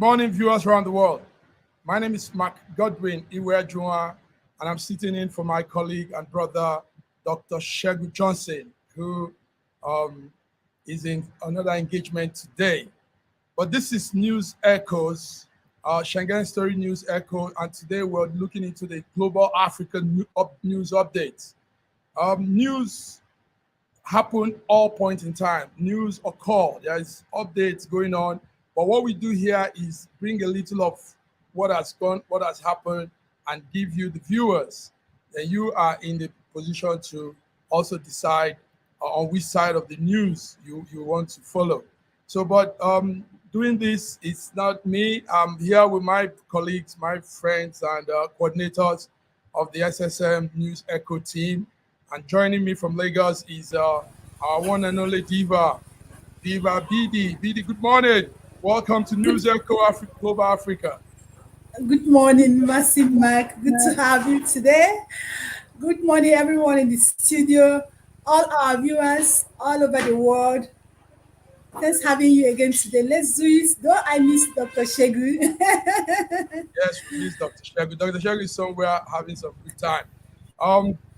morning, viewers around the world. My name is Mark Godwin Iweajua, and I'm sitting in for my colleague and brother, Dr. Shegu Johnson, who is in another engagement today. But this is News Echoes, Schengen Story News Echo, and today we're looking into the global African news updates. News happen all point in time. News occur. There is updates going on. But what we do here is bring a little of what has gone, what has happened, and give you the viewers. And you are in the position to also decide on which side of the news you want to follow. So, but doing this, it's not me. I'm here with my colleagues, my friends, and coordinators of the SSM News Echo team. And joining me from Lagos is our one and only Diva BD. BD, good morning. Welcome to News Echo Global Africa. Good morning, Massive Mark. Good to have you today. Good morning, everyone in the studio, all our viewers all over the world. Thanks having you again today. Let's do it. Don't I miss Dr. Shegu? Yes, we miss Dr. Shegu. Dr. Shegu is somewhere having some good time.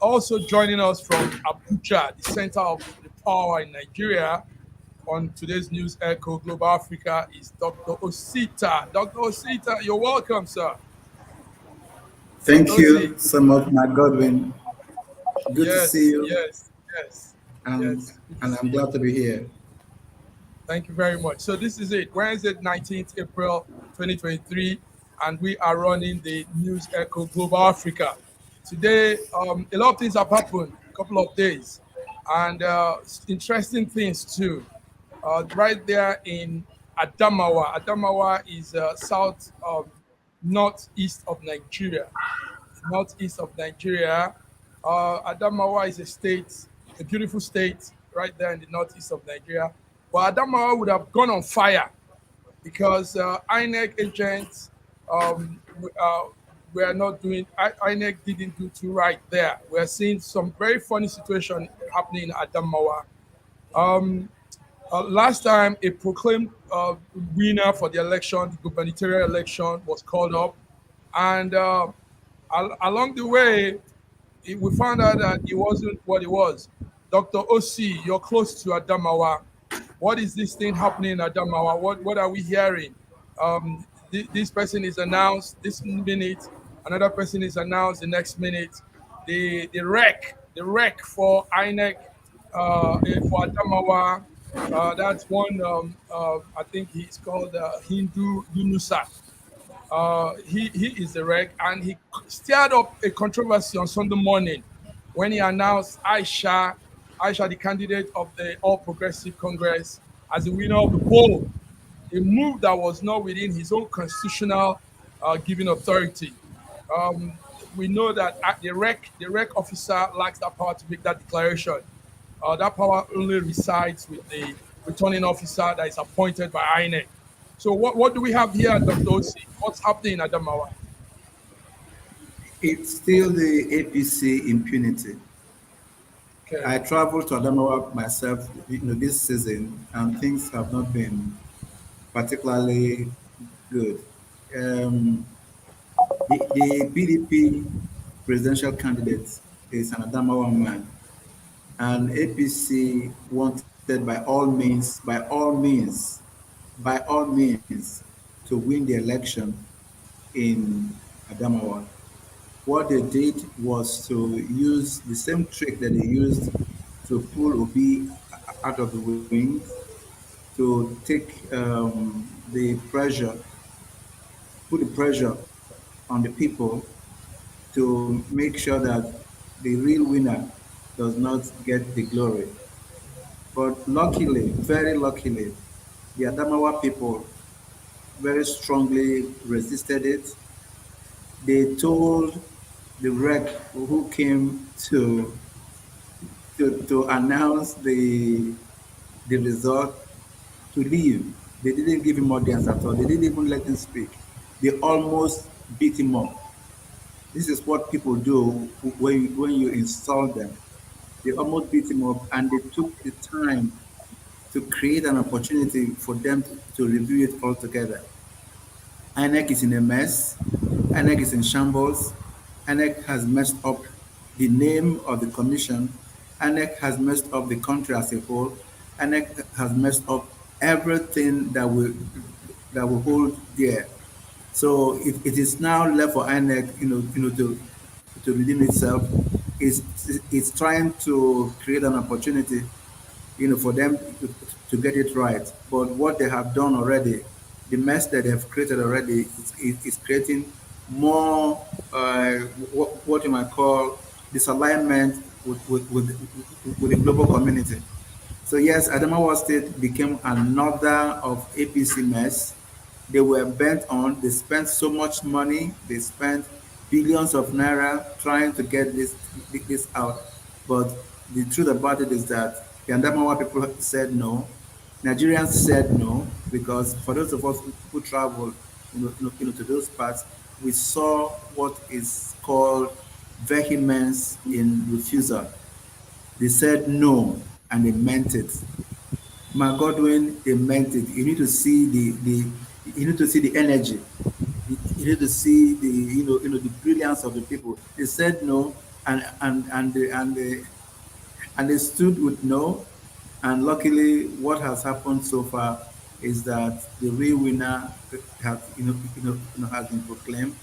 Also joining us from Abuja, the center of the power in Nigeria, on today's News Echo Global Africa is Dr. Osita. Dr. Osita, you're welcome, sir. Thank you so much, Matt Godwin. Good to see you. Yes. And I'm glad to be here. Thank you very much. So this is it, Wednesday, 19th April 2023, and we are running the News Echo Global Africa. Today, a lot of things have happened, a couple of days, and interesting things too. Right there in Adamawa. Adamawa is south of northeast of Nigeria. Northeast of Nigeria. Adamawa is a state, a beautiful state right there in the northeast of Nigeria. But Adamawa would have gone on fire because INEC agents were not doing, INEC didn't do too right there. We're seeing some very funny situation happening in Adamawa. Last time, a proclaimed winner for the election, the gubernatorial election, was called up. And along the way, we found out that it wasn't what it was. Dr. OC, you're close to Adamawa. What is this thing happening in Adamawa? What are we hearing? This person is announced this minute. Another person is announced the next minute. The wreck for INEC for Adamawa. That's one, I think he's called Hindu Yunusa. He is the wreck, and he stirred up a controversy on Sunday morning when he announced Aisha, the candidate of the All Progressive Congress, as the winner of the poll. A move that was not within his own constitutional giving authority. We know that the REC officer lacks that power to make that declaration. That power only resides with the returning officer that is appointed by INEC. So what do we have here, Dr. Osi? What's happening in Adamawa? It's still the APC impunity. Okay. I traveled to Adamawa myself, this season, and things have not been particularly good. The PDP presidential candidate is an Adamawa man, and APC wanted by all means to win the election in Adamawa. What they did was to use the same trick that they used to pull Obi out of the wings, to take put the pressure on the people to make sure that the real winner does not get the glory. But luckily, very luckily, the Adamawa people very strongly resisted it. They told the REC who came to announce the result to leave. They didn't give him audience at all. They didn't even let him speak. They almost beat him up. This is what people do when you insult them. They almost beat him up, and they took the time to create an opportunity for them to review it all together. INEC is in a mess. INEC is in shambles. INEC has messed up the name of the commission. INEC has messed up the country as a whole. INEC has messed up everything that we hold dear. So it is now left for INEC, to redeem itself. It's trying to create an opportunity, for them to get it right. But what they have done already, the mess that they have created already, is creating more, what you might call disalignment with the global community. So yes, Adamawa State became another of APC mess. They were bent on. They spent so much money. They spent billions of naira trying to get this out. But the truth about it is that the Adamawa people said no. Nigerians said no, because for those of us who traveled, to those parts, we saw what is called vehemence in refusal. They said no, and they meant it. My Godwin, they meant it. You need to see the energy. You need to see the brilliance of the people. They said no, and they stood with no. And luckily, what has happened so far is that the real winner has been proclaimed,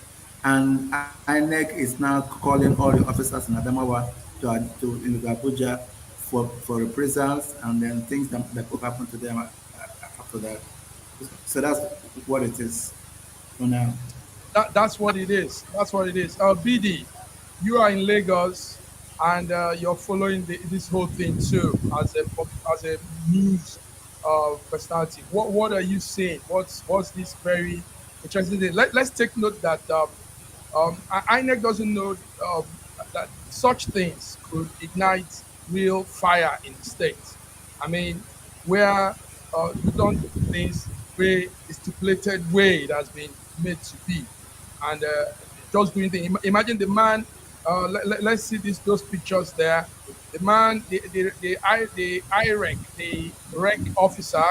and INEC is now calling all the officers in Adamawa to Abuja for reprisals and then things that could happen to them after that. So that's what it is for now. That's what it is. That's what it is. BD, you are in Lagos, and you're following this whole thing too as a news personality. What are you seeing? What's this very interesting thing? Let's take note that INEC doesn't know that such things could ignite real fire in the state. I mean, where you don't do things way the stipulated way it has been made to be, and just doing things. Imagine the man. Let's see those pictures there. The man, the IREC, the rec officer,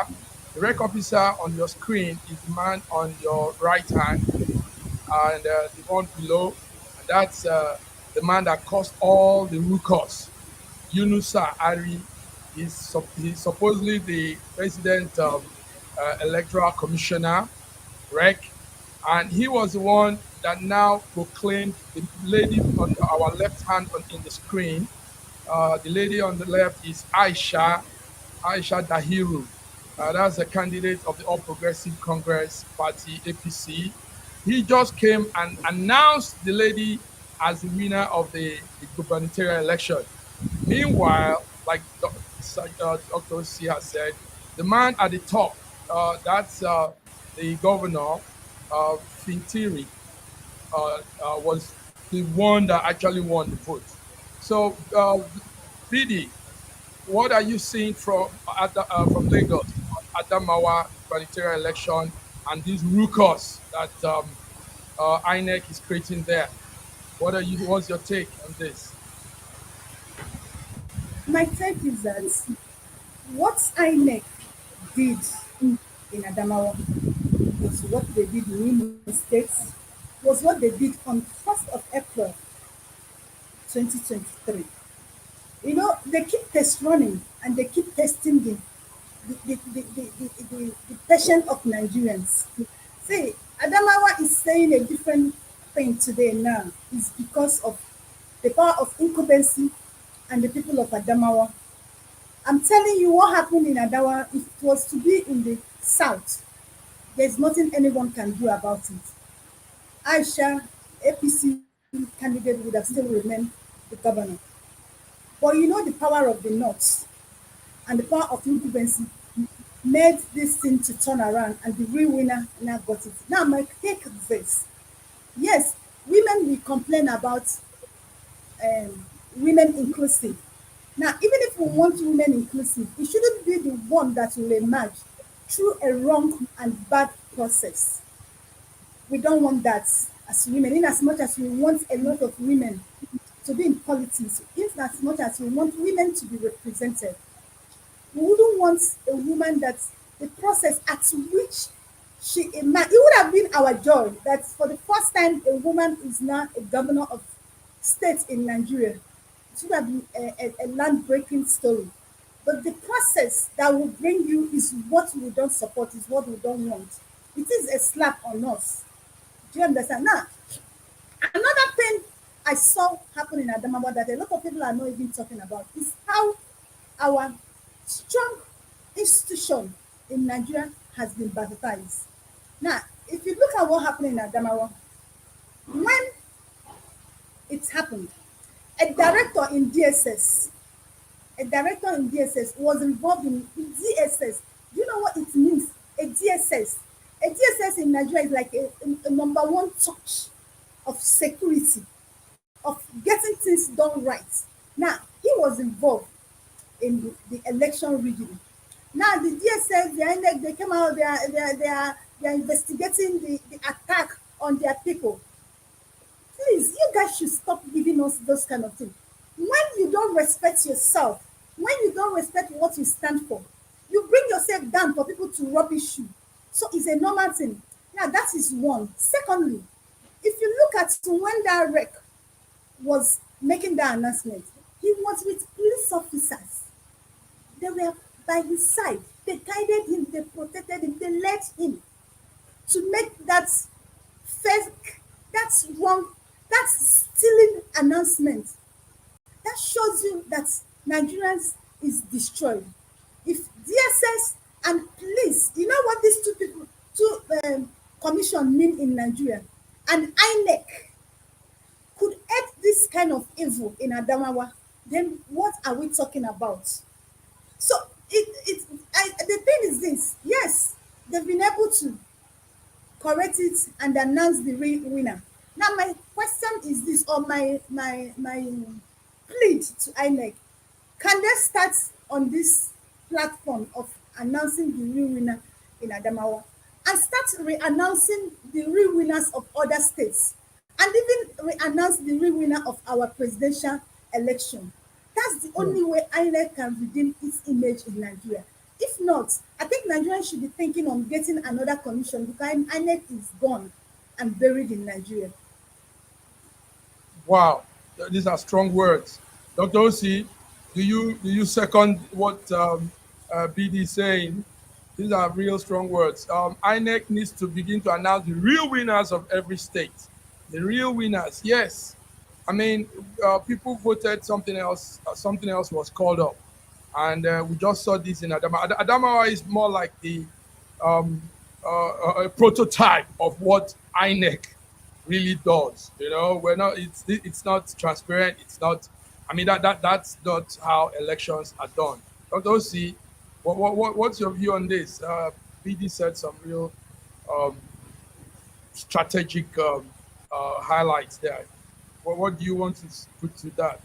the rec officer on your screen is the man on your right hand, and the one below, and that's the man that caused all the ruckus. Yunusa Ari he's supposedly the president electoral commissioner, rec, and he was the one that now proclaimed the lady on our left hand in the screen. The lady on the left is Aisha Dahiru. That's the candidate of the All Progressive Congress Party, APC. He just came and announced the lady as the winner of the gubernatorial election. Meanwhile, like Dr. C has said, the man at the top, that's the governor, Fintiri, was the one that actually won the vote. So, BD, what are you seeing from Lagos, Adamawa gubernatorial election, and this ruckus that INEC is creating there? What's your take on this? My take is that what INEC did in Adamawa was what they did in Imo State, was what they did on 1st of April 2023. They keep test running and they keep testing the patience of Nigerians. See, Adamawa is saying a different thing today now. It's because of the power of incumbency and the people of Adamawa. I'm telling you what happened in Adamawa. If it was to be in the south, there's nothing anyone can do about it. Aisha, APC candidate, would have still remained the governor. But the power of the North and the power of incumbency made this thing to turn around, and the real winner now got it. Now, my take is this. Yes, women will complain about women inclusive. Now, even if we want women inclusive, it shouldn't be the one that will emerge through a wrong and bad process. We don't want that as women, in as much as we want a lot of women to be in politics, in as much as we want women to be represented. We wouldn't want a woman that the process at which it would have been our joy that for the first time a woman is now a governor of state in Nigeria. It would have been a land breaking story. But the process that will bring you is what we don't support, is what we don't want. It is a slap on us. Do you understand? Now, another thing I saw happen in Adamawa that a lot of people are not even talking about is how our strong institution in Nigeria has been baptized. Now, if you look at what happened in Adamawa, when it happened, a director in DSS, was involved in DSS. Do you know what it means? A DSS. A DSS in Nigeria is like a number one touch of security, of getting things done right. Now, he was involved in the election rigging. Now, the DSS, the INEC, they came out, they are investigating the attack on their people. Please, you guys should stop giving us those kind of things. When you don't respect yourself, when you don't respect what you stand for, you bring yourself down for people to rubbish you. So it's a normal thing. Now, that is one. Secondly, if you look at when that wreck was making that announcement, he was with police officers. They were by his side. They guided him, they protected him, they led him to make that fake, that's wrong, that's stealing announcement. That shows you that Nigerians is destroyed. If DSS and police, you know what these two commission mean in Nigeria, and INEC could add this kind of evil in Adamawa, then what are we talking about? So the thing is this: yes, they've been able to correct it and announce the real winner. Now, my question is this, or my plead to INEC: can they start on this platform of announcing the real winner in Adamawa and start re-announcing the real winners of other states, and even re-announce the real winner of our presidential election? That's the only way INEC can redeem its image in Nigeria. If not, I think Nigerians should be thinking on getting another commission because INEC is gone and buried in Nigeria. Wow, these are strong words. Dr. Osi, do you second what BD is saying? These are real strong words. INEC needs to begin to announce the real winners of every state. The real winners, yes. I mean, people voted something else. Something else was called up, and we just saw this in Adamawa. Adamawa is more like the a prototype of what INEC really does. You know, we're not. It's not transparent. It's not. I mean, that's not how elections are done. Dr. Osi, what's your view on this? BD said some real strategic highlights there. What do you want to put to that?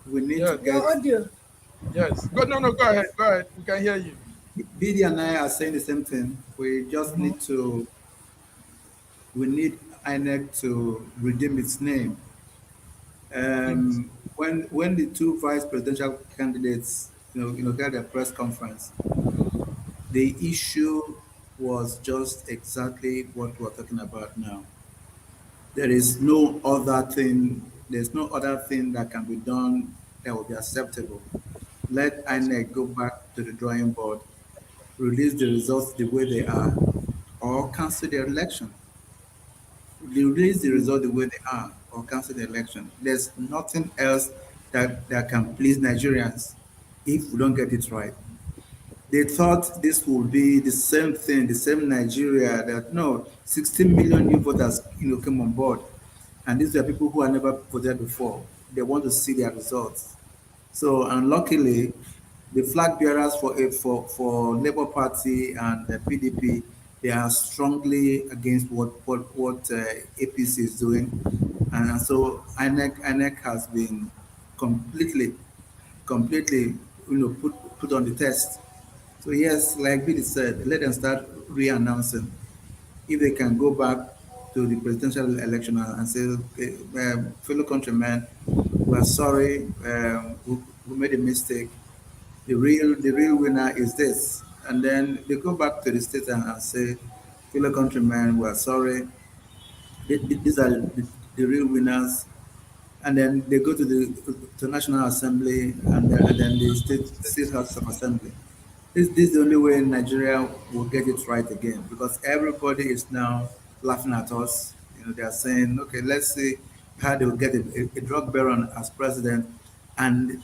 We need Yeah. to Your get. audio. Yes. No, go ahead. Go ahead. We can hear you. BD and I are saying the same thing. We just need to. We need INEC to redeem its name. When the two vice presidential candidates, had a press conference, the issue was just exactly what we're talking about now. There is no other thing. There's no other thing that can be done that will be acceptable. Let INEC go back to the drawing board, release the results the way they are, or cancel the election. Release the result the way they are, or cancel the election. There's nothing else that can please Nigerians if we don't get it right. They thought this would be the same thing, the same Nigeria that no, 16 million new voters, came on board, and these are people who have never voted before. They want to see their results. So, unluckily, the flag bearers for Labour Party and the PDP, they are strongly against what APC is doing, and so INEC has been completely, put on the test. So yes, like Billy said, let them start re-announcing. If they can go back to the presidential election and say, okay, fellow countrymen, we're sorry, we made a mistake. The real winner is this, and then they go back to the state and say, fellow countrymen, we're sorry. These are the real winners. And then they go to the to National Assembly and then the state House of Assembly. This is the only way Nigeria will get it right again because everybody is now laughing at us. You know, they are saying, okay, let's see how they will get a drug baron as president and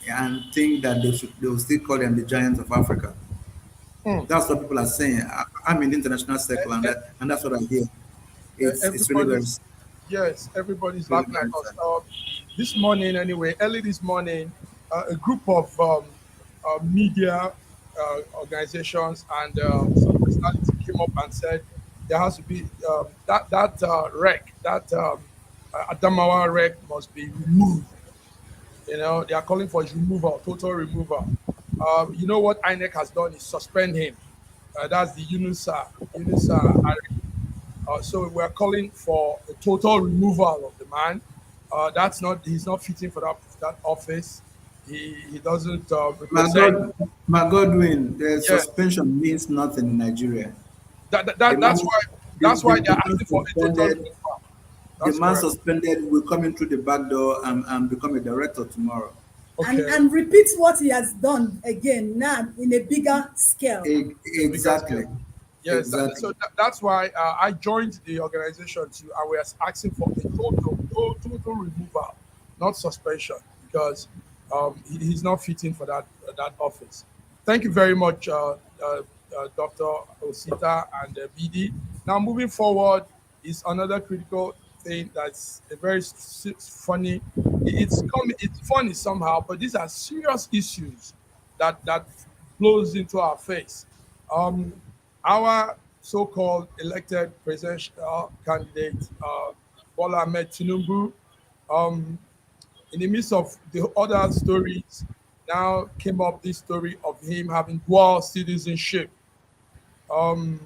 think that they will still call them the giants of Africa. Hmm. That's what people are saying. I'm in the international E- circle e- and that's what I hear. It's really very, Everybody's, yes, everybody's really laughing at very us. sad. This morning, anyway, early this morning, a group of media organizations and some personality came up and said there has to be that wreck, that Adamawa wreck must be removed. You know, they are calling for his removal, total removal. You know what INEC has done is suspend him. That's the UNUSA. So we're calling for a total removal of the man. That's not He's not fitting for that office. He doesn't My represent. God, my Godwin, the Yeah, suspension means nothing in Nigeria. The that's man, why the they're man asking for a total suspended, removal. the That's man correct. suspended will come in through the back door and become a director tomorrow. Okay, and repeat what he has done again now in a bigger scale. bigger scale. Exactly, Yes, exactly. that's why I joined the organization too, and we're asking for a total removal, not suspension, because he's not fitting for that office. Thank you very much, Dr. Osita and BD. Now, moving forward is another critical thing that's a very funny. It's funny somehow, but these are serious issues that blows into our face. Um, our so-called elected presidential candidate, Bola Ahmed Tinubu, um, in the midst of the other stories, now came up this story of him having dual citizenship. Um,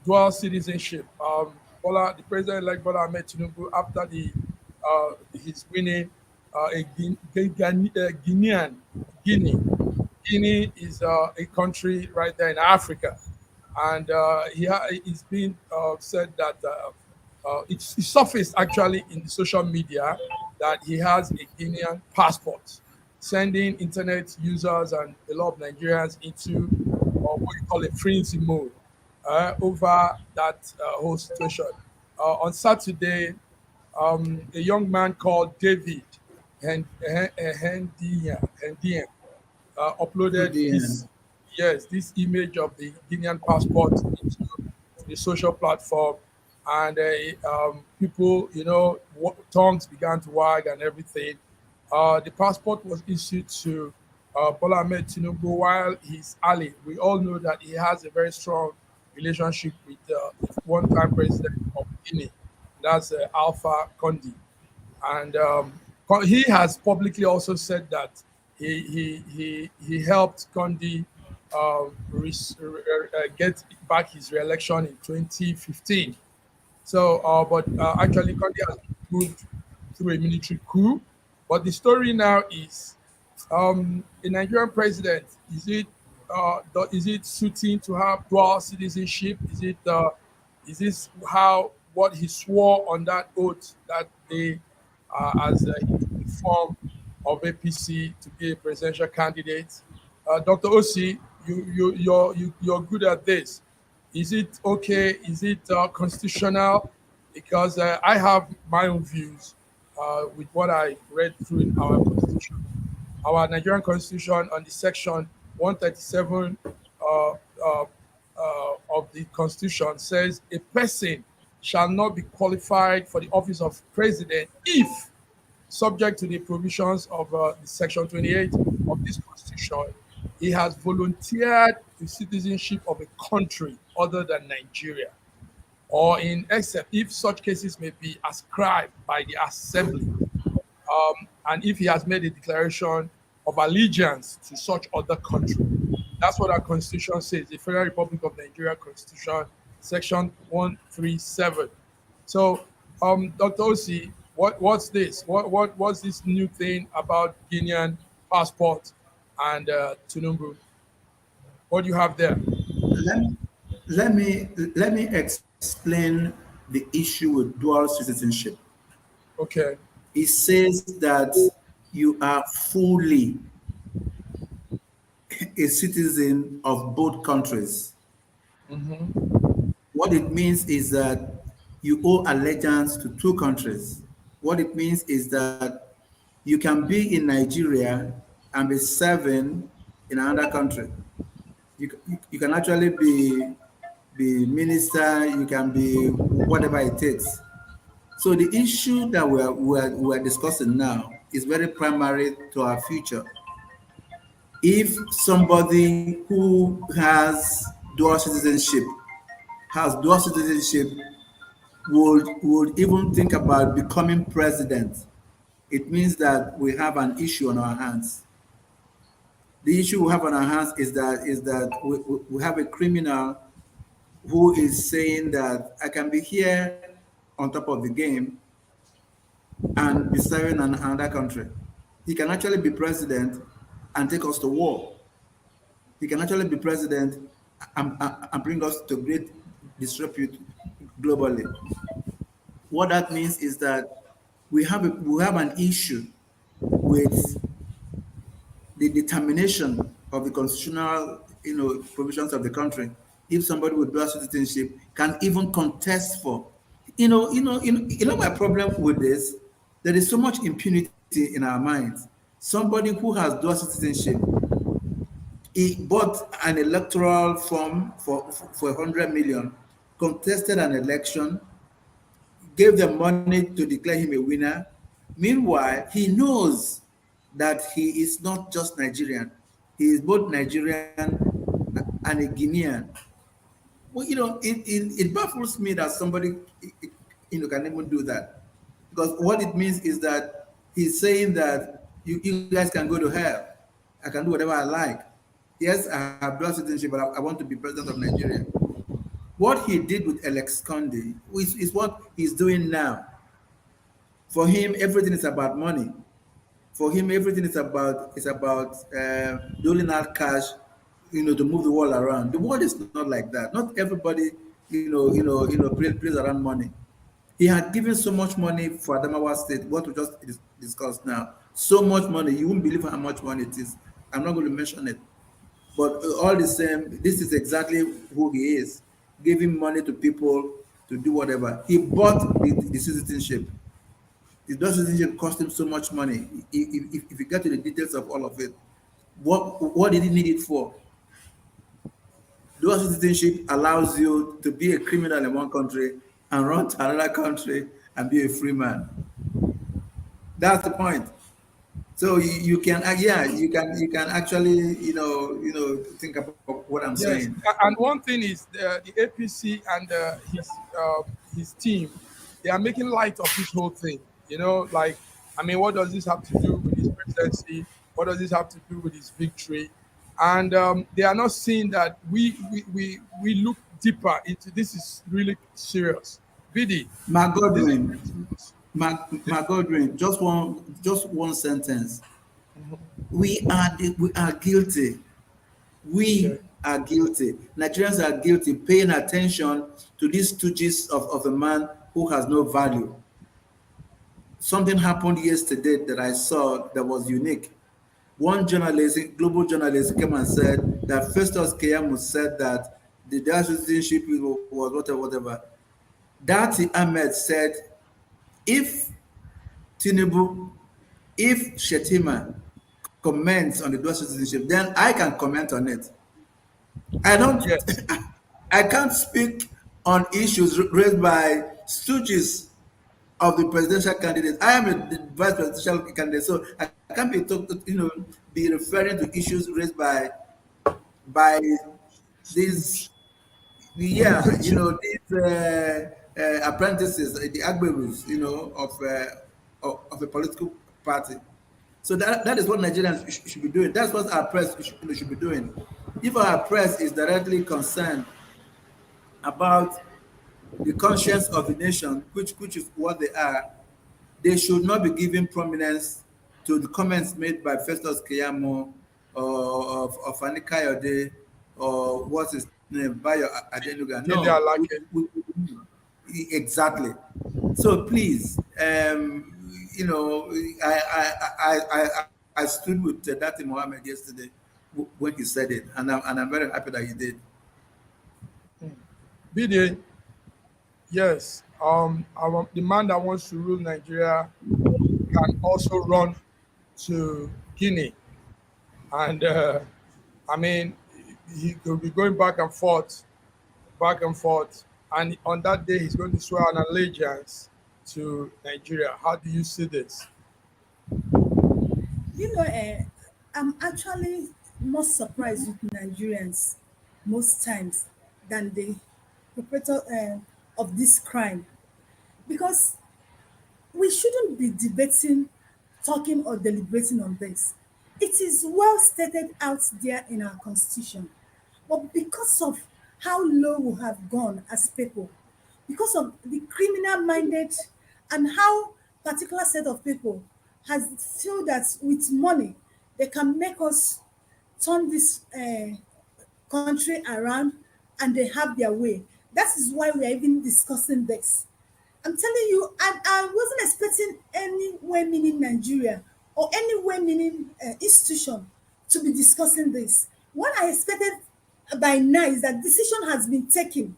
Dual citizenship. The president-elect Bola Ahmed Tinubu, after his winning, Guinean, Guinea. Guinea is a country right there in Africa, and it's been said that it surfaced actually in the social media that he has a Guinean passport, sending internet users and a lot of Nigerians into what you call a frenzy mode over that whole situation. On Saturday, a young man called David Hendian Good uploaded DM. this image of the Guinean passport into the social platform, and people, tongues began to wag and everything. The passport was issued to Bola Ahmed Tinubu while he's Ali. We all know that he has a very strong relationship with the one-time president of Guinea, that's Alpha Conde, and he has publicly also said that he helped Condi get back his re-election in 2015. So, but actually, Condi has moved through a military coup. But the story now is a Nigerian president. Is it suiting to have dual citizenship? Is this how what he swore on that oath that day as he took the form of APC to be a presidential candidate? Dr. Osi, you're good at this. Is it okay? Is it constitutional? Because I have my own views with what I read through in our constitution. Our Nigerian constitution on the section 137 of the constitution says a person shall not be qualified for the office of president if subject to the provisions of the section 28 of this constitution, he has volunteered the citizenship of a country other than Nigeria, or in except if such cases may be ascribed by the assembly, and if he has made a declaration of allegiance to such other country. That's what our constitution says, the Federal Republic of Nigeria Constitution, section 137. So, Dr. Osi, what's this? What's this new thing about Guinean passport and Tinubu? What do you have there? Let, let me explain the issue with dual citizenship. Okay. It says that you are fully a citizen of both countries. Mm-hmm. What it means is that you owe allegiance to two countries. What it means is that you can be in Nigeria and be serving in another country. You can actually be minister, you can be whatever it takes. So the issue that we're discussing now is very primary to our future. If somebody who has dual citizenship would even think about becoming president, it means that we have an issue on our hands. The issue we have on our hands is that we have a criminal who is saying that I can be here on top of the game and be serving in another country. He can actually be president and take us to war. He can actually be president and bring us to great disrepute globally. What that means is that we have an issue with the determination of the constitutional, provisions of the country. If somebody with dual citizenship can even contest for, my problem with this, there is so much impunity in our minds. Somebody who has dual citizenship, he bought an electoral form for 100 million, contested an election, gave them money to declare him a winner. Meanwhile, he knows that he is not just Nigerian. He is both Nigerian and a Guinean. Well, it baffles me that somebody, can even do that. Because what it means is that he's saying that you guys can go to hell. I can do whatever I like. Yes, I have dual citizenship, but I want to be president of Nigeria. What he did with Alex Conde is what he's doing now. For him, everything is about money. For him, everything is about doling out cash, to move the world around. The world is not like that. Not everybody, plays around money. He had given so much money for Adamawa State, what we just discussed now. So much money, you won't believe how much money it is. I'm not going to mention it. But all the same, this is exactly who he is, giving money to people to do whatever. He bought the citizenship. The dual citizenship cost him so much money. If you get to the details of all of it, what did he need it for? Dual citizenship allows you to be a criminal in one country and run to another country and be a free man. That's the point. So you can, you can actually, think about what I'm Yes, saying. and one thing is the APC and his team, they are making light of this whole thing. Like, I mean, what does this have to do with his presidency? What does this have to do with his victory? And they are not seeing that we look deeper into this. Is really serious. BD, My this is Godwin, serious. my Godwin, just one sentence. We are guilty. We Okay. are guilty. Nigerians are guilty, paying attention to these stooges of a man who has no value. Something happened yesterday that I saw that was unique. One journalist, global journalist, came and said that Festus Keyamo said that the Dutch citizenship was whatever, whatever. Dati Ahmed said, if Tinubu, if Shetima comments on the dual citizenship, then I can comment on it. I don't, Yes. I can't speak on issues raised by stooges of the presidential candidate. I am the vice presidential candidate, so I can't be referring to issues raised by these, these apprentices, the Agberus, of a political party. So that is what Nigerians should be doing. That's what our press should be doing. If our press is directly concerned about the conscience of the nation, which is what they are, they should not be giving prominence to the comments made by Festus Keyamo or Fani Kayode or what's his name, Bayo Adenuga. Dele No, Alake. exactly. So please, I stood with Dati Mohammed yesterday when he said it, and I'm very happy that he did. BDA, yes. The man that wants to rule Nigeria can also run to Guinea, and I mean, he could be going back and forth, and on that day he's going to swear an allegiance to Nigeria. How do you see this? You know, I'm actually more surprised with Nigerians most times than the perpetrator of this crime, because we shouldn't be debating, talking, or deliberating on this. It is well stated out there in our constitution. But because of how low we have gone as people, because of the criminal minded and how particular set of people has feel that with money they can make us turn this country around and they have their way. That is why we are even discussing this. I'm telling you, I wasn't expecting anywhere meaning Nigeria or anywhere meaning institution to be discussing this. What I expected by now is that decision has been taken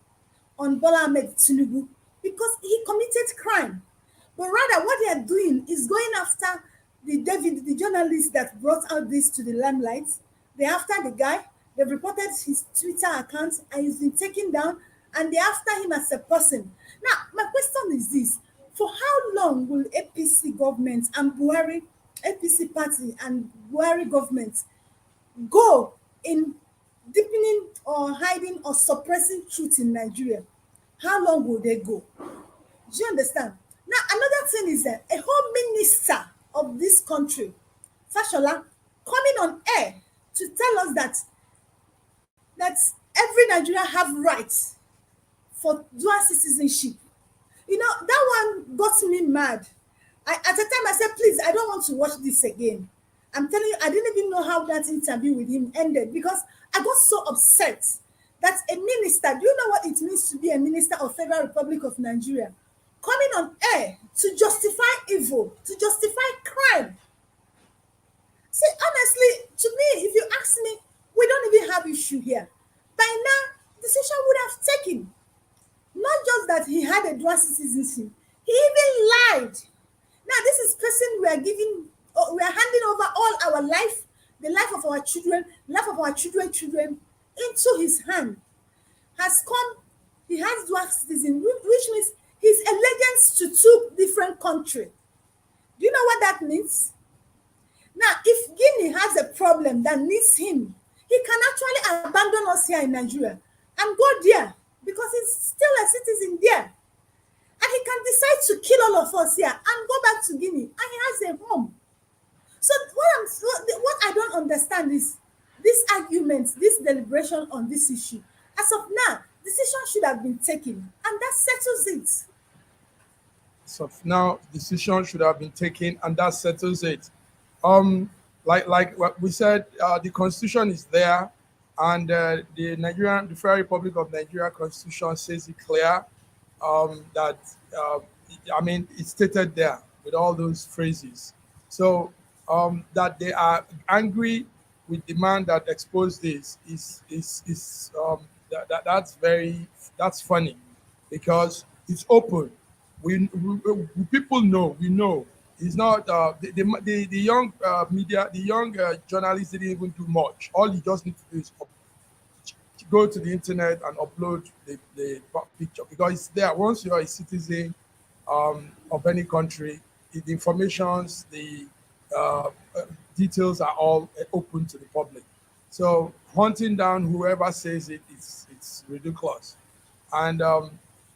on Bola Ahmed Tinubu because he committed crime. But rather, what they are doing is going after the journalist that brought out this to the limelight. They're after the guy. They've reported his Twitter account and he's been taken down, and they're after him as a person. Now, my question is this: for how long will APC government and Buhari, APC party and Buhari government go in deepening or hiding or suppressing truth in Nigeria? How long will they go? Do you understand? Now, another thing is that a whole minister of this country, Fashola, coming on air to tell us that every Nigerian have rights for dual citizenship. You know, that one got me mad. At the time, I said, please, I don't want to watch this again. I'm telling you, I didn't even know how that interview with him ended because I got so upset that a minister, do you know what it means to be a minister of Federal Republic of Nigeria, coming on air to justify evil, to justify crime? See, honestly, to me, if you ask me, we don't even have issue here. By now, decision would have taken. Not just that he had a dual citizenship, he even lied. Now, this is person we are giving, we are handing over all our life, the life of our children, life of our children into his hand. Has come, he has dual citizenship, which means he's allegiance to two different countries. Do you know what that means? Now, if Guinea has a problem that needs him, he can actually abandon us here in Nigeria and go there because he's still a citizen there. And he can decide to kill all of us here and go back to Guinea, and he has a home. So what I don't understand is this argument, this deliberation on this issue. As of now, decision should have been taken, and that settles it. So now, decision should have been taken, and that settles it. Like what we said, the constitution is there, and the Federal Republic of Nigeria constitution says it clear, that I mean it's stated there with all those phrases. So that they are angry with the man that exposed this is that's funny because it's open. People know, we know. It's not the young media, the young journalists didn't even do much. All you just need to do is go to the internet and upload the picture because it's there. Once you're a citizen of any country, the informations, the uh, details are all open to the public. So hunting down whoever says it's ridiculous, and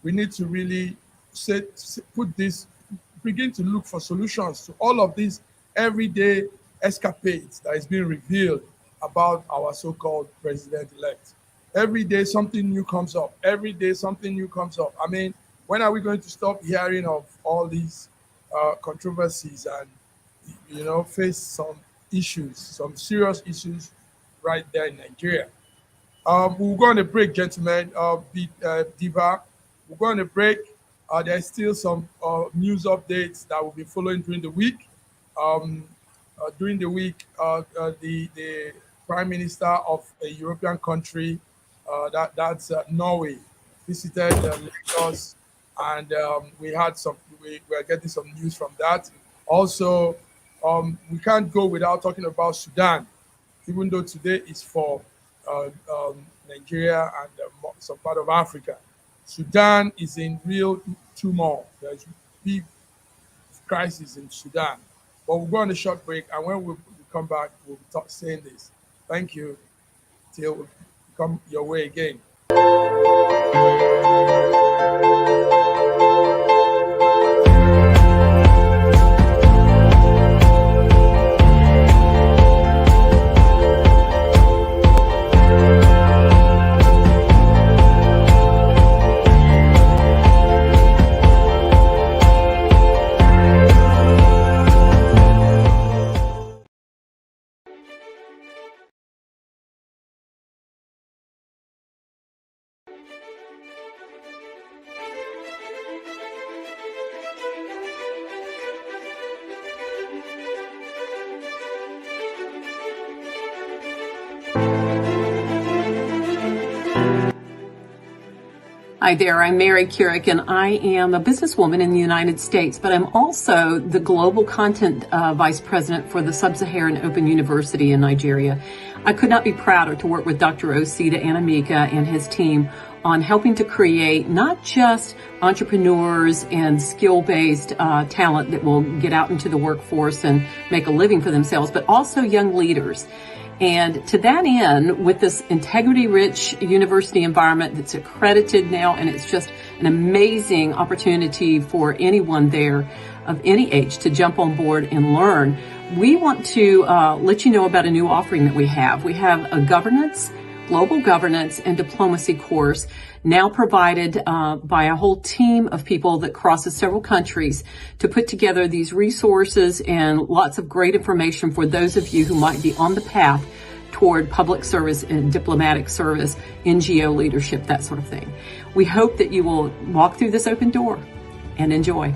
we need to really put this, begin to look for solutions to all of these everyday escapades that is being revealed about our so-called president-elect. Every day something new comes up. Every day something new comes up. I mean, when are we going to stop hearing of all these controversies and face some issues, some serious issues right there in Nigeria? We'll go on a break, gentlemen. Diva, we'll go on a break. There's still some news updates that will be following during the week. Um, the Prime Minister of a European country, that's Norway, visited Lagos, and we're getting some news from that. Also, we can't go without talking about Sudan, even though today is for Nigeria and some part of Africa. Sudan is in real turmoil. There's big crisis in Sudan. But we'll go on a short break, and when we come back, we'll talk saying this. Thank you. Till we come your way again. Hi there, I'm Mary Keurig, and I am a businesswoman in the United States, but I'm also the Global Content Vice President for the Sub-Saharan Open University in Nigeria. I could not be prouder to work with Dr. Osita Anamika and his team on helping to create not just entrepreneurs and skill-based talent that will get out into the workforce and make a living for themselves, but also young leaders. And to that end, with this integrity-rich university environment that's accredited now, and it's just an amazing opportunity for anyone there of any age to jump on board and learn, we want to let you know about a new offering that we have. We have a global governance and diplomacy course now provided by a whole team of people that crosses several countries to put together these resources and lots of great information for those of you who might be on the path toward public service and diplomatic service, NGO leadership, that sort of thing. We hope that you will walk through this open door and enjoy.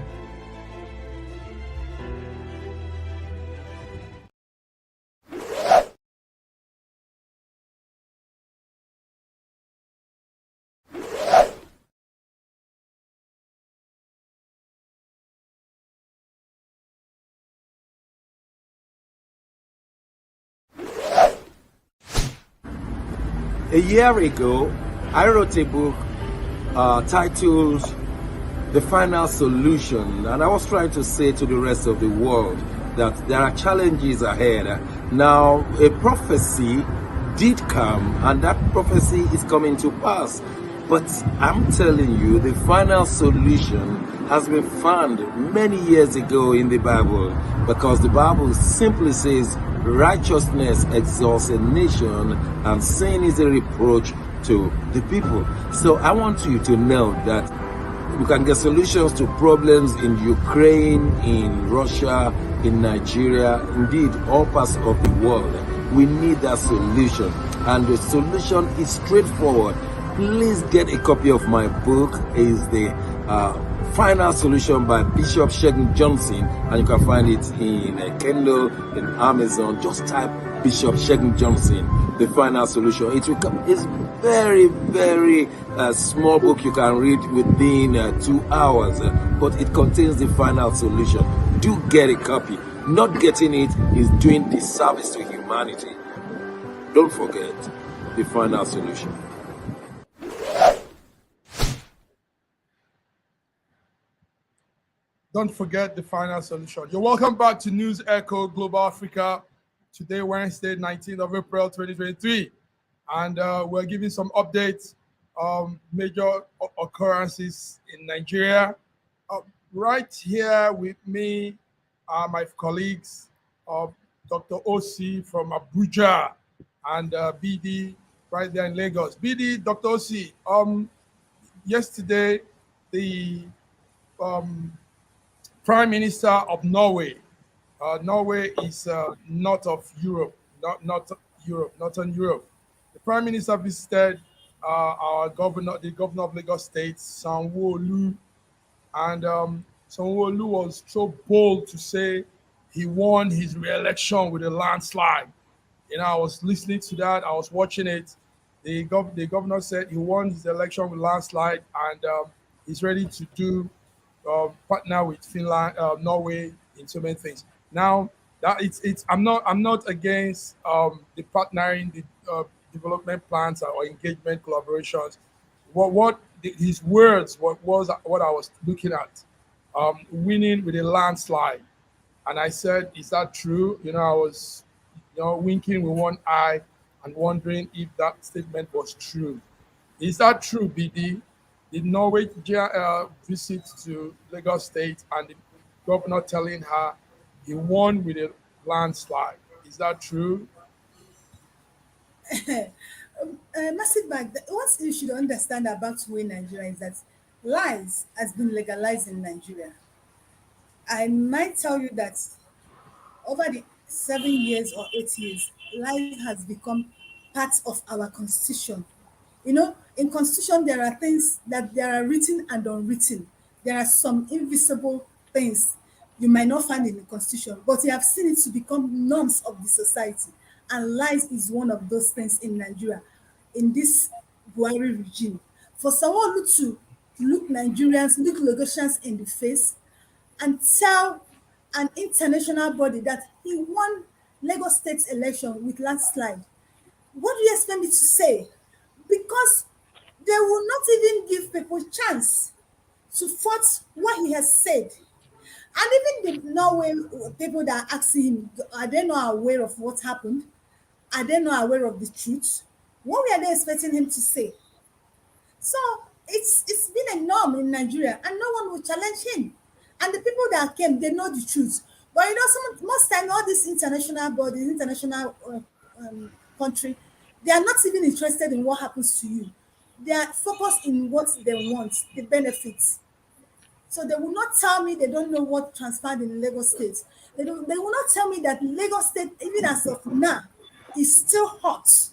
A year ago, I wrote a book titled The Final Solution, and I was trying to say to the rest of the world that there are challenges ahead. Now, a prophecy did come, and that prophecy is coming to pass. But I'm telling you, the final solution has been found many years ago in the Bible, because the Bible simply says righteousness exalts a nation and sin is a reproach to the people. So I want you to know that we can get solutions to problems in Ukraine, in Russia, in Nigeria, indeed all parts of the world. We need that solution, and the solution is straightforward. Please get a copy of my book. It's the Final Solution by Bishop Shegun Johnson, and you can find it in Kindle, in Amazon. Just type Bishop Shegun Johnson, The Final Solution. It will come. It's very, very small book you can read within 2 hours, but it contains the final solution. Do get a copy. Not getting it is doing disservice to humanity. Don't forget The Final Solution. Don't forget The Final Solution. You're welcome back to News Echo Global Africa. Today, Wednesday, 19th of April, 2023. And we're giving some updates, major occurrences in Nigeria. Right here with me are my colleagues, Dr. Osi from Abuja and BD right there in Lagos. BD, Dr. Osi, yesterday, the Prime Minister of Norway. Norway is north of Europe, not Europe, northern Europe. The Prime Minister visited our governor, the governor of Lagos State, Sanwo-Olu, and Sanwo-Olu was so bold to say he won his re-election with a landslide. I was listening to that. I was watching it. The governor said he won his election with landslide, and he's ready to do partner with Finland, Norway in so many things. Now that it's I'm not against the partnering, the development plans or engagement collaborations. His words was what I was looking at, winning with a landslide, and I said, "Is that true?" I was, winking with one eye and wondering if that statement was true. Is that true, BD? Did Norwegian visit to Lagos State and the governor telling her he won with a landslide? Is that true? Massive bag. What you should understand about way Nigeria is that lies has been legalized in Nigeria. I might tell you that over the 7 years or 8 years, life has become part of our constitution. In constitution there are things that there are written and unwritten. There are some invisible things you might not find in the constitution, but you have seen it to become norms of the society. And lies is one of those things in Nigeria, in this Buhari regime. For someone to look Nigerians, look Lagosians in the face and tell an international body that he won Lagos State election with landslide. What do you expect me to say? Because they will not even give people chance to fault what he has said. And even the Norway people that are asking him, are they not aware of what happened? Are they not aware of the truth? What were they expecting him to say? So it's been a norm in Nigeria, and no one will challenge him. And the people that came, they know the truth. But most time, all these international bodies, international country, they are not even interested in what happens to you. They are focused in what they want, the benefits. So they will not tell me they don't know what transpired in Lagos State. They will not tell me that Lagos State, even as of now, is still hot.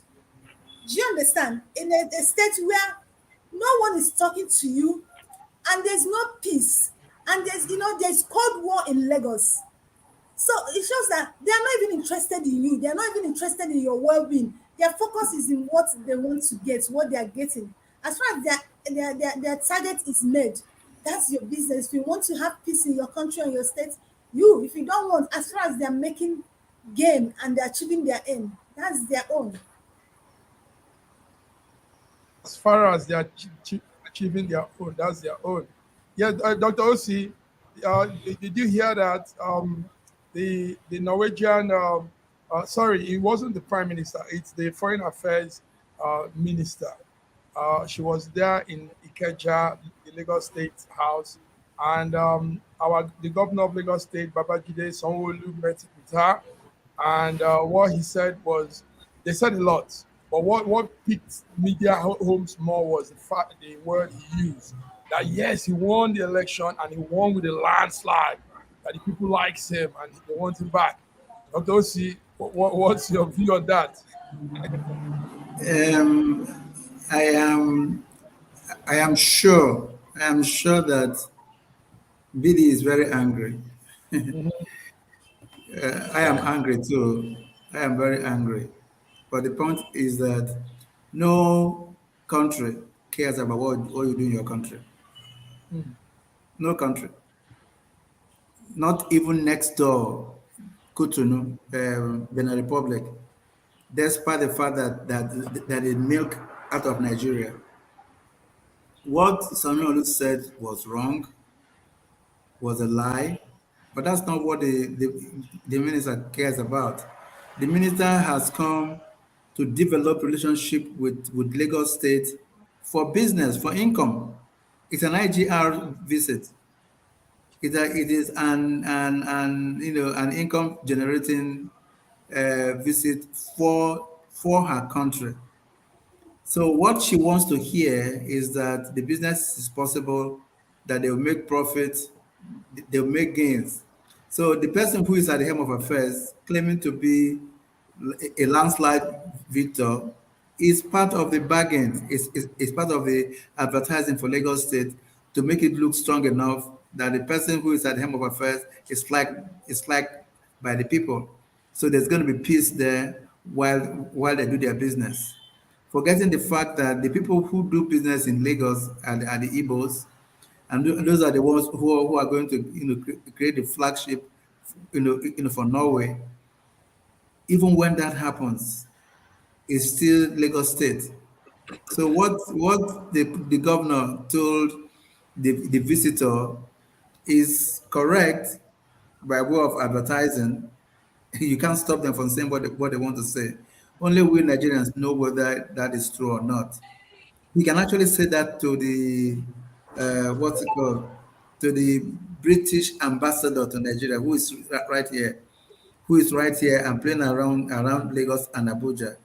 Do you understand? In a state where no one is talking to you, and there's no peace, and there's cold war in Lagos. So it shows that they are not even interested in you. They are not even interested in your well-being. Their focus is in what they want to get, what they are getting. As far as their target is made, that's your business. If you want to have peace in your country and your state, if you don't want, as far as they are making gain and they're achieving their aim, that's their own. As far as they are achieving their own, that's their own. Yeah, Dr. Osi, did you hear that the Norwegian, sorry, it wasn't the Prime Minister, it's the Foreign Affairs Minister. She was there in Ikeja, the Lagos State House, and the governor of Lagos State, Babajide Sanwo-Olu, met with her, and what he said was, they said a lot, but what picked media homes more was the word he used, that yes, he won the election and he won with a landslide, that the people likes him and they want him back. Dr. Osi, what's your view on that? I am sure that BD is very angry. I am angry too. I am very angry. But the point is that no country cares about what you do in your country. No country. Not even next door, Cotonou, Benin Republic, despite the fact that they milk out of Nigeria. What Sanwo-Olu said was wrong, was a lie, but that's not what the minister cares about. The minister has come to develop relationship with Lagos State for business, for income. It's an IGR visit. It is an income generating visit for her country. So what she wants to hear is that the business is possible, that they'll make profit, they'll make gains. So the person who is at the helm of affairs, claiming to be a landslide victor, is part of the bargain. It's part of the advertising for Lagos State to make it look strong enough that the person who is at the helm of affairs is liked by the people. So there's going to be peace there while they do their business. Forgetting the fact that the people who do business in Lagos are the Igbos, and those are the ones who are going to create the flagship for Norway. Even when that happens, it's still Lagos State. So what the governor told the visitor is correct by way of advertising. You can't stop them from saying what they want to say. Only we Nigerians know whether that is true or not. We can actually say that to the what's it called, to the British ambassador to Nigeria, who is right here and playing around Lagos and Abuja.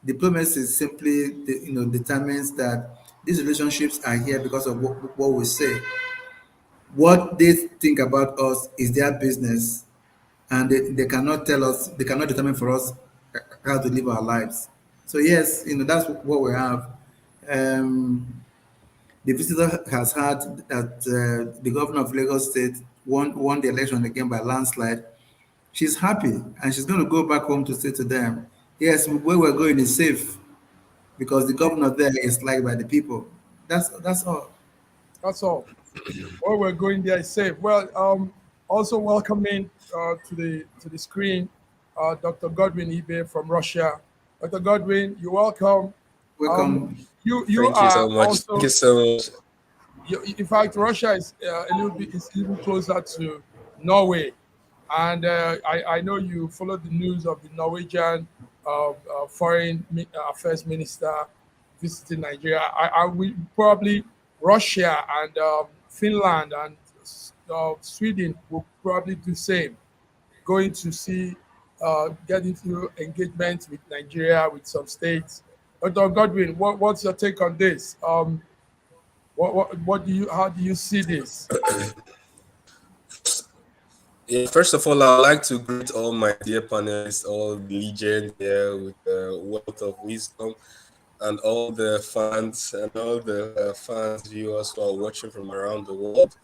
Diplomacy simply determines that these relationships are here because of what we say. What they think about us is their business, and they cannot tell us, they cannot determine for us how to live our lives. So yes, that's what we have. The visitor has heard that the governor of Lagos State won the election again by landslide. She's happy, and she's going to go back home to say to them, yes, where we're going is safe because the governor there is liked by the people. That's all. That's all. Well, we're going there is safe. Well, also welcoming to the screen, Dr. Godwin Ibe from Russia. Dr. Godwin, you're welcome. Welcome. You Thank you are so much. also. Thank you so much. In fact, Russia is a little bit is even closer to Norway, and I know you followed the news of the Norwegian foreign affairs minister visiting Nigeria. I will probably Russia and Finland and Sweden will probably do the same, going to see get into engagement with Nigeria with some states. Dr. Godwin, what's your take on this? How do you see this? Yeah, first of all, I'd like to greet all my dear panelists, all the legends here with the wealth of wisdom, and all the fans and all the fans, viewers who are watching from around the world.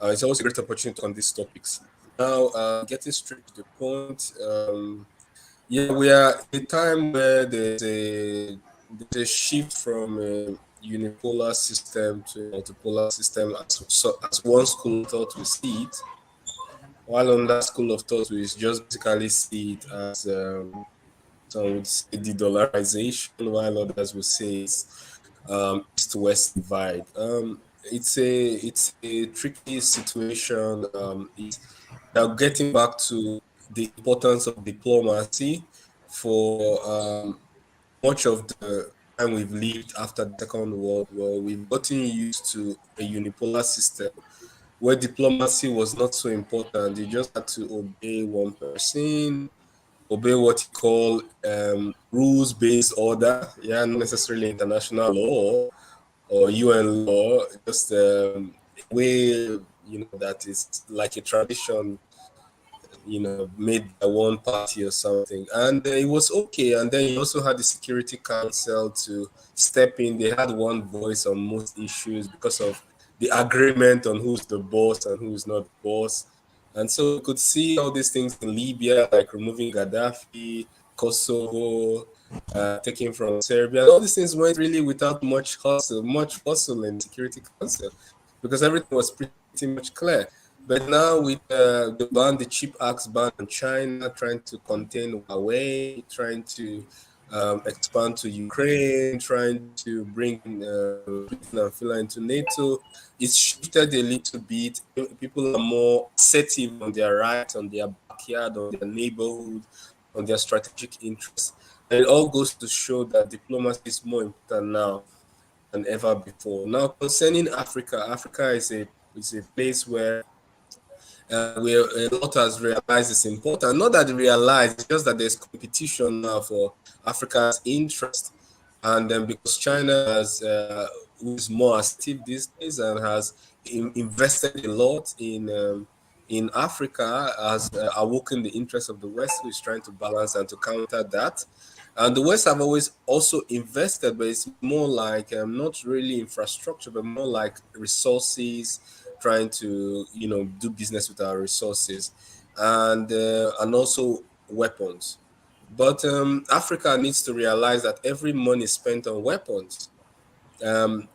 It's always a great opportunity on these topics. Now, getting straight to the point, yeah, we are in a time where there's a shift from a unipolar system to a multipolar system, as one school of thought we see it, while on that school of thought we just basically see it as some would say de-dollarization, while others would say it's east-west divide. It's a tricky situation. It's now getting back to the importance of diplomacy for much of the time we've lived after the Second World War. We've gotten used to a unipolar system where diplomacy was not so important. You just had to obey one person, obey what you call rules-based order, yeah, not necessarily international law or UN law, just a way, that is like a tradition, made by one party or something. And it was okay. And then you also had the Security Council to step in. They had one voice on most issues because of the agreement on who's the boss and who's not the boss. And so you could see all these things in Libya, like removing Gaddafi, Kosovo, taking from Serbia. And all these things went really without much hustle in Security Council because everything was pretty much clear. But now with the ban, the Chip Acts ban on China, trying to contain Huawei, trying to expand to Ukraine, trying to bring Britain and Finland into NATO, it's shifted a little bit. People are more assertive on their rights, on their backyard, on their neighborhood, on their strategic interests. And it all goes to show that diplomacy is more important now than ever before. Now, concerning Africa, Africa is a place where a lot has realized it's important. Not that they realize, it's just that there's competition now for Africa's interest. And then because China is more active these days and has invested a lot in in Africa has awoken the interest of the West, who is trying to balance and to counter that. And the West have always also invested, but it's more like not really infrastructure, but more like resources, trying to do business with our resources, and also weapons. But Africa needs to realize that every money spent on weapons, um,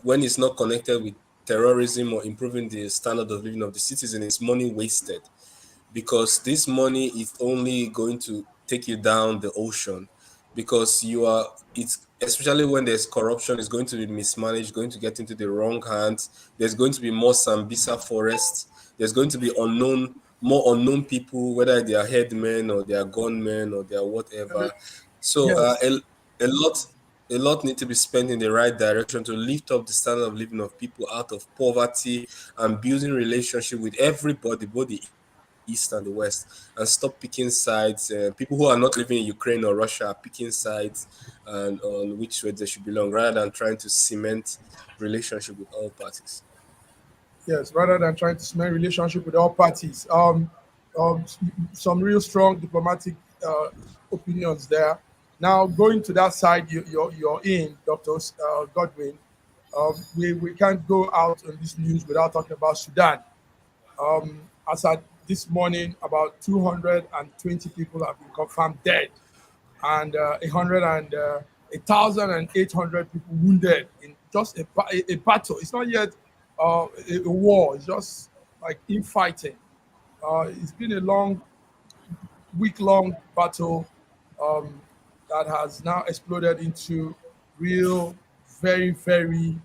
when it's not connected with terrorism or improving the standard of living of the citizen, is money wasted, because this money is only going to take you down the ocean, because it's especially when there's corruption, it's going to be mismanaged, going to get into the wrong hands. There's going to be more Sambisa forests. There's going to be more unknown people, whether they are headmen or they are gunmen or they are whatever. So Yes. a lot need to be spent in the right direction to lift up the standard of living of people out of poverty, and building relationship with everybody, both the East and the West, and stop picking sides. People who are not living in Ukraine or Russia are picking sides and on which way they should belong, rather than trying to cement relationship with all parties. Yes, rather than trying to cement relationship with all parties. Um, some real strong diplomatic opinions there. Now, going to that side you're in, Dr. Godwin, we can't go out on this news without talking about Sudan. As at this morning, about 220 people have been confirmed dead, and 1,800 people wounded in just a battle. It's not yet a war. It's just like infighting. It's been a week-long battle um, that has now exploded into real, very, very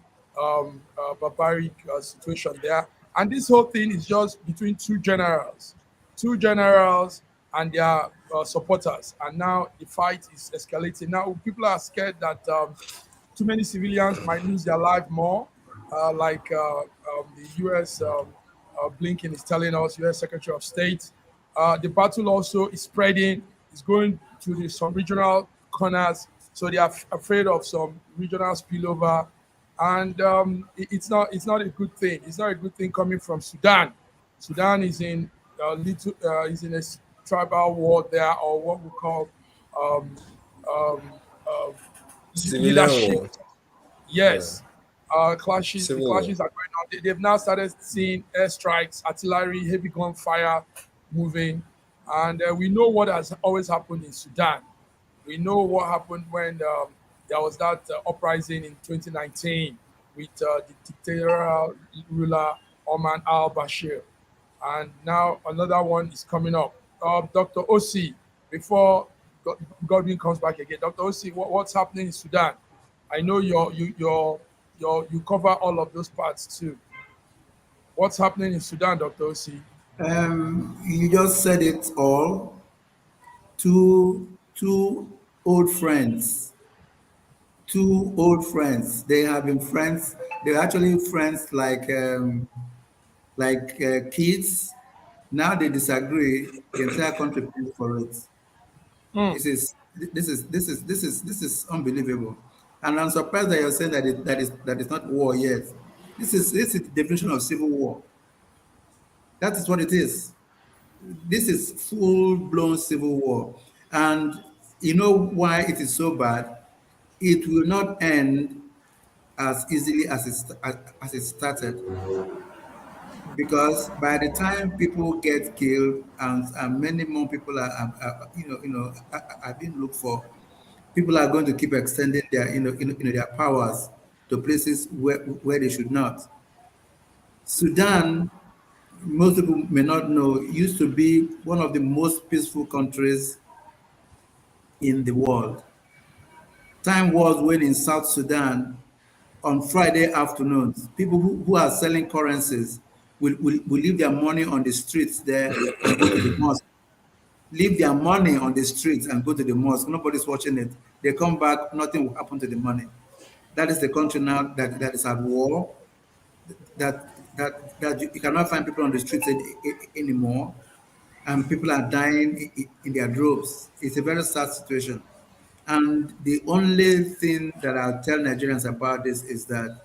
barbaric situation there. And this whole thing is just between two generals and their supporters. And now the fight is escalating. Now people are scared that too many civilians might lose their life more, like the U.S. Blinken is telling us, U.S. Secretary of State. The battle also is spreading. It's going to some regional corners, so they are afraid of some regional spillover, and it's not a good thing. It's not a good thing coming from Sudan. Sudan is in a tribal war there, or what we call um, um, uh, Civilian leadership. war. Yeah. Yes, clashes. The Civil war. clashes are going on. They've now started seeing airstrikes, artillery, heavy gunfire moving, and we know what has always happened in Sudan. We know what happened when there was that uprising in 2019 with the dictatorial ruler Omar al-Bashir, and now another one is coming up. Dr. Osi, before Godwin comes back again, Dr. Osi, what's happening in Sudan? I know you cover all of those parts too. What's happening in Sudan, Dr. Osi? You just said it all. Two old friends. Two old friends. They have been friends. They're actually friends like kids. Now they disagree. The entire country pays for it. Mm. This is unbelievable. And I'm surprised that you're saying that is not war yet. This is the definition of civil war. That is what it is. This is full-blown civil war. And you know why it is so bad? It will not end as easily as it started. Because by the time people get killed and many more people are being looked for, people are going to keep extending their powers to places where they should not. Sudan, most people may not know, used to be one of the most peaceful countries in the world. Time was when in South Sudan, on Friday afternoons, people who are selling currencies will leave their money on the streets there and go to the mosque. Leave their money on the streets and go to the mosque. Nobody's watching it. They come back, nothing will happen to the money. That is the country now that is at war. That you cannot find people on the streets anymore, and people are dying in their droves. It's a very sad situation. And the only thing that I'll tell Nigerians about this is that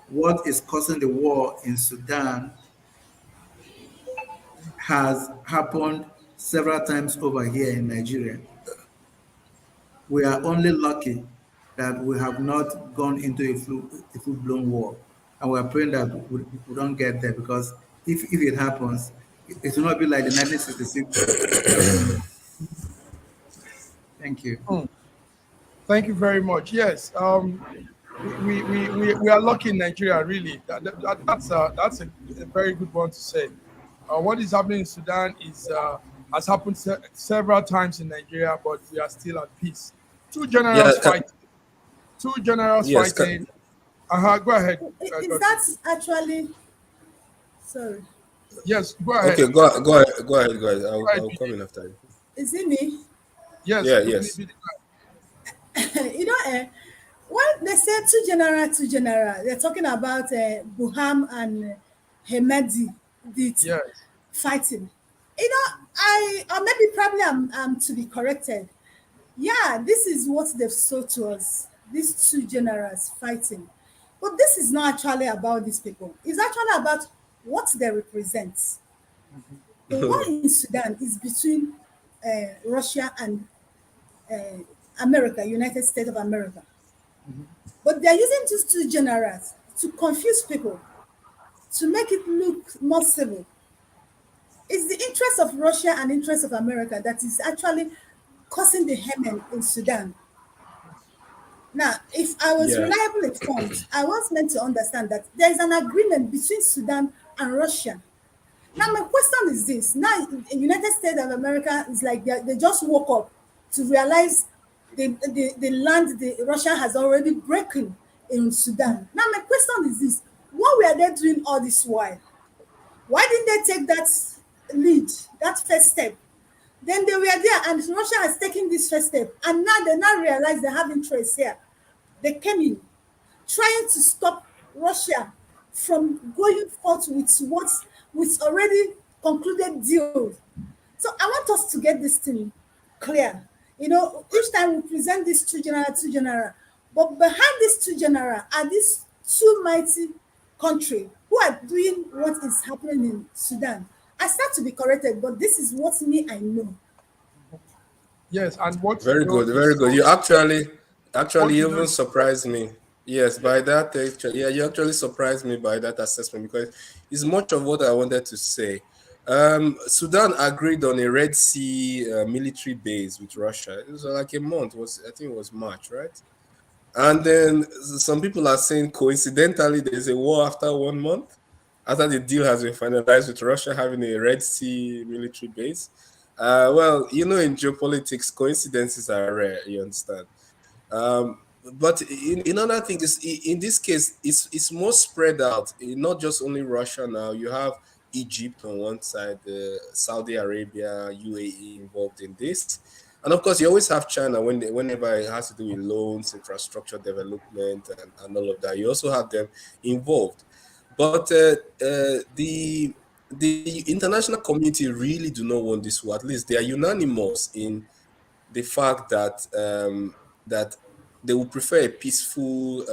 what is causing the war in Sudan has happened several times over here in Nigeria. We are only lucky that we have not gone into a full-blown war. And we are praying that we don't get there, because if it happens, it will not be like the 1966 referendum. Thank you. Thank you very much. Yes, we are lucky in Nigeria, really. That's a very good one to say. What is happening in Sudan is has happened several times in Nigeria, but we are still at peace. Two generals fighting. Two generals fighting. Go ahead. Is that actually? Sorry. Yes, go ahead. Okay, go ahead. I'll come in after you. Is it me? Yes. Yeah, yes. You know, when they say two general, they're talking about Buham and Hemedi did fighting. You know, or maybe probably I'm to be corrected. Yeah, this is what they've sold to us. These two generals fighting. But this is not actually about these people. It's actually about what they represent. The war in Sudan is between Russia and America, United States of America. But they're using these two generals to confuse people, to make it look more civil. It's the interest of Russia and interest of America that is actually causing the Yemen in Sudan. Now, if I was reliably informed, I was meant to understand that there is an agreement between Sudan and Russia. Now, my question is this. Now, the United States of America is like they just woke up to realize the land Russia has already broken in Sudan. Now, my question is this. What were they doing all this while? Why didn't they take that lead, that first step? Then they were there, and Russia has taken this first step, and now they realize they have interest here. They came in, trying to stop Russia from going forth with already concluded deal. So I want us to get this thing clear. You know, each time we present these two general, but behind these two general are these two mighty countries who are doing what is happening in Sudan. I start to be corrected, but this is what I know. Yes, and what very good. You actually even surprised me. Yes, by that, you actually surprised me by that assessment, because it's much of what I wanted to say. Sudan agreed on a Red Sea military base with Russia. It was like a month. I think it was March, right? And then some people are saying coincidentally there's a war after 1 month, after the deal has been finalized with Russia having a Red Sea military base. Well, you know, in geopolitics, coincidences are rare, you understand. But in other things, in this case, it's more spread out. Not just only Russia now. You have Egypt on one side, Saudi Arabia, UAE involved in this. And of course, you always have China whenever it has to do with loans, infrastructure development, and all of that. You also have them involved. But the international community really do not want this war. At least they are unanimous in the fact that that they would prefer a peaceful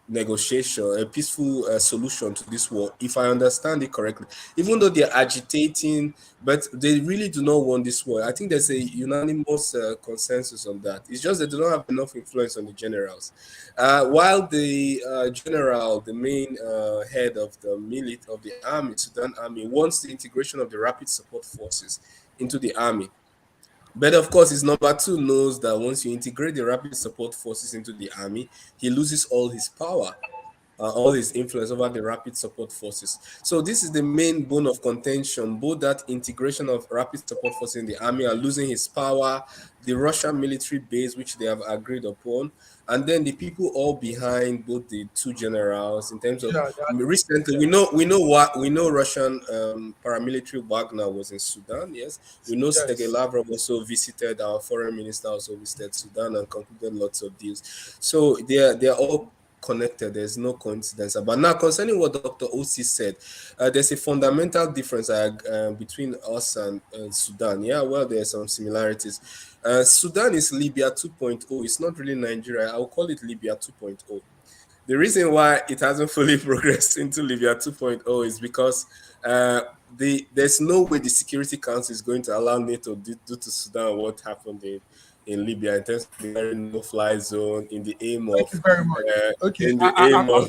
negotiation, a peaceful solution to this war, if I understand it correctly. Even though they're agitating, but they really do not want this war. I think there's a unanimous consensus on that. It's just that they don't have enough influence on the generals. While the general, the main head of the army, Sudan army, wants the integration of the rapid support forces into the army. But of course, his number two knows that once you integrate the rapid support forces into the army, he loses all his power, all his influence over the rapid support forces. So this is the main bone of contention. Both that integration of rapid support forces in the army are losing his power, the Russian military base, which they have agreed upon, and then the people all behind both the two generals in terms of recently we know Russian paramilitary Wagner was in Sudan. Yes, we know Sergei Lavrov also visited, our foreign minister also visited Sudan and concluded lots of deals. So they are all connected. There's no coincidence. But now, concerning what Dr. Osi said, there's a fundamental difference between us and Sudan. Yeah, well, there are some similarities. Sudan is Libya 2.0. It's not really Nigeria. I will call it Libya 2.0. the reason why it hasn't fully progressed into Libya 2.0 is because there's no way the Security Council is going to allow NATO due to Sudan what happened in Libya in terms of the no-fly zone in the aim Thank of you very much. Okay, in the aim of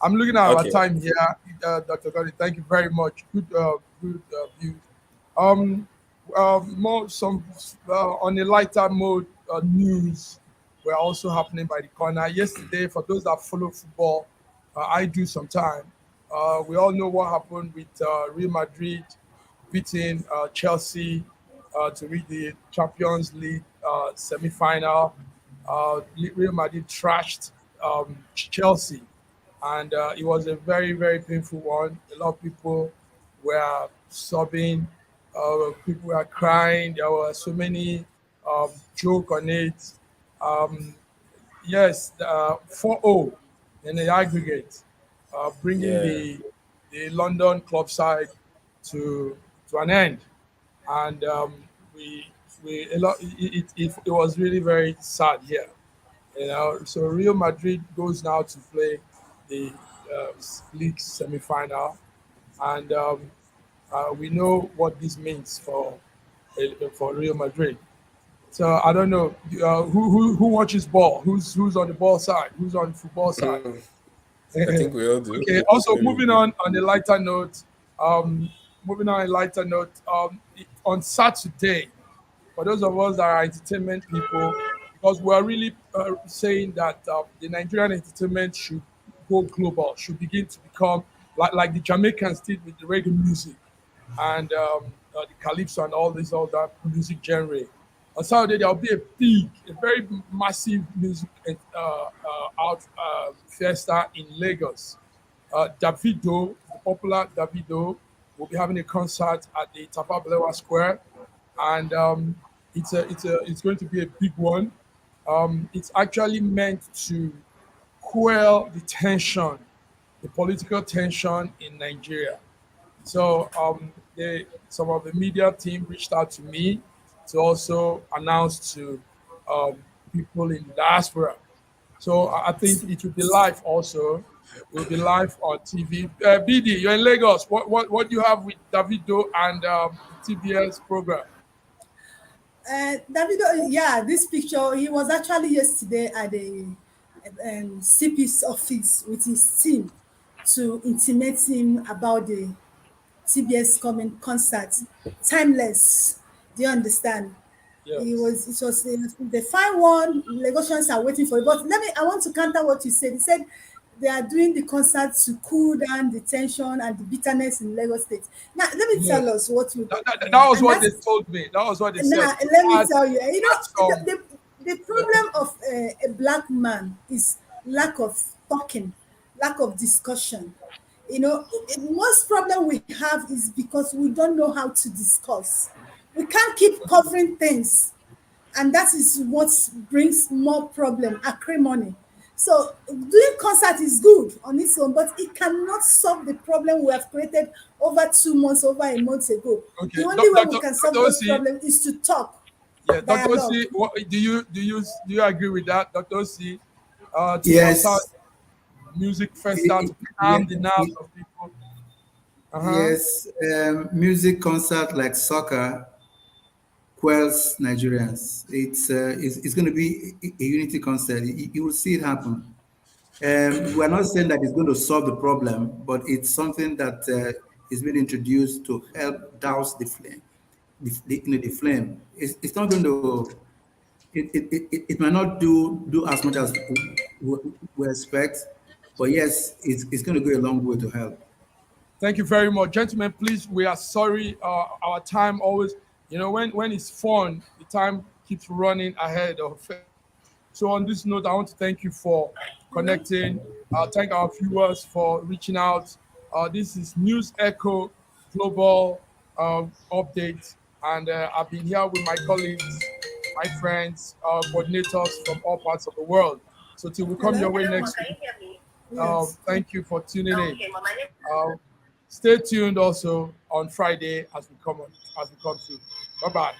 I'm looking at our okay. time here, Dr. Godi. Thank you very much. Good view. More some on a lighter mode, news were also happening by the corner yesterday. For those that follow football, I do sometime. We all know what happened with Real Madrid beating Chelsea to reach the Champions League semi-final. Real Madrid trashed Chelsea, and it was a very, very painful one. A lot of people were sobbing, people were crying. There were so many joke on it. Um, yes, 4-0 in the aggregate, bringing Yeah. the London club side to an end, and we a lot. It was really very sad here. So Real Madrid goes now to play the league semi-final, and we know what this means for Real Madrid. So I don't know who watches ball, who's on the ball side, who's on the football side. I think we all do. Okay. Also, moving on a lighter note. Moving on a lighter note. On Saturday, for those of us that are entertainment people, because we're really saying that the Nigerian entertainment should go global, should begin to become like the Jamaicans did with the reggae music and the calypso and all that music genre. On Saturday, there'll be a very massive music out fiesta in Lagos. Davido, the popular Davido, will be having a concert at the Tafawa Balewa Square, and it's going to be a big one. It's actually meant to quell the tension, the political tension in Nigeria. So some of the media team reached out to me to also announce to people in diaspora. So I think it will be live also. It will be live on TV. BD, you're in Lagos. What do you have with Davido and TBS program? Davido, yeah, this picture, he was actually yesterday at the CP's office with his team to intimate him about the TBS coming concert. Timeless. Do you understand? Yes. It was the fine one. Lagosians are waiting for it. But I want to counter what you said. He said they are doing the concert to cool down the tension and the bitterness in Lagos State. Now, let me tell us what you. That was what they told me. That was what they said. Now, let me tell you. The Yes. problem of a black man is lack of talking, lack of discussion. Most problem we have is because we don't know how to discuss. We can't keep covering things, and that is what brings more problem, acrimony. So doing concert is good on its own, but it cannot solve the problem we have created over 2 months, over a month ago. Okay. The only way we Dr. can solve Dr. those Osi, problems is to talk. yeah, Dr. Dialogue. Osi, do you agree with that, Dr. Osi? To Yes. start music festival to calm the nerves of people. Yes, music concert like soccer quells Nigerians. It's going to be a unity concert. You will see it happen. We're not saying that it's going to solve the problem, but it's something that is being introduced to help douse the flame. The flame. It's not going to. It might not do as much as we expect, but yes, it's going to go a long way to help. Thank you very much, gentlemen. Please, we are sorry. Our time always, when it's fun, the time keeps running ahead of it. So on this note, I want to thank you for connecting. Thank our viewers for reaching out. This is News Echo Global Update, and I've been here with my colleagues, my friends, coordinators from all parts of the world. So till we come your way next week, thank you for tuning in. Stay tuned also on Friday as we come through. Bye bye.